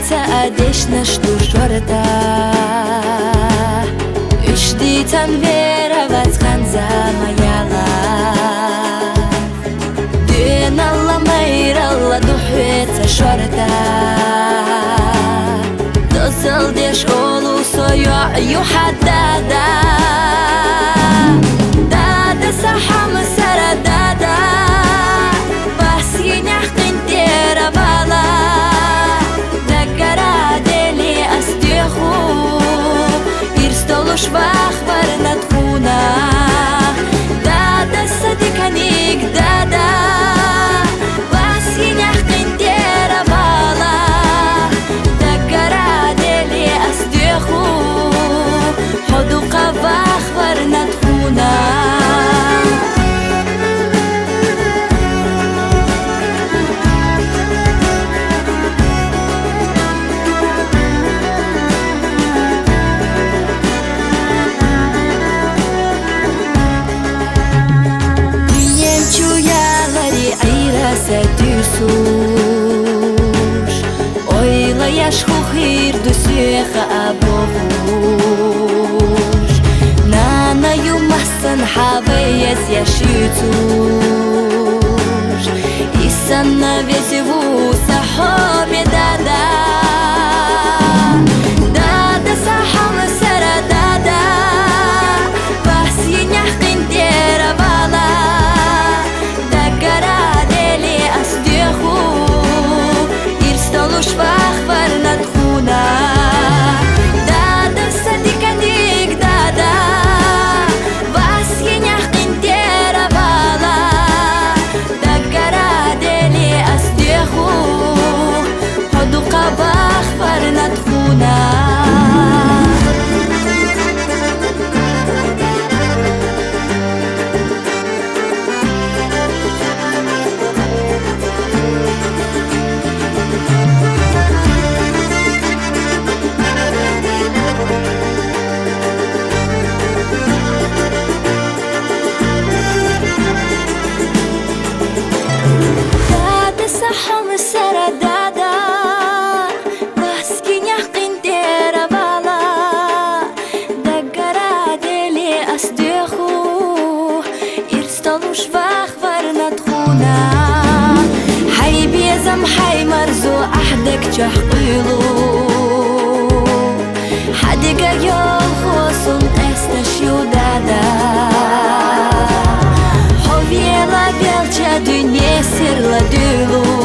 Hayta ateşne şturşorda Üşditan vera vatkan zamayala Dün alla mayralla duhveta şorda Dosal deş olu soyu yuhaddada Dada saham sara dada Bahsin yahqin tera bala Швах варнатхуна Дада садиканик дада Вас енях тендера бала Дагара дели астеху Ходу кавах варнатхуна Düsüş Oyla yaş huhir düsüyeha abohuş Nana yumahsan havayez yaşıtuş İsanna vezivu sahobe dada Dada saham sara dada Bahsin yahqin dera bala Dagara Швах варнатхуна Дада садиканик дада Вас енях тендера бала Дагара дели астеху Ходу кавах варнатхуна Швах варнатхуна Хай безам хай марзу ахдак чахқилу Хадига йол хосун эсташ юдада Ховела белча дюне сирла дюлу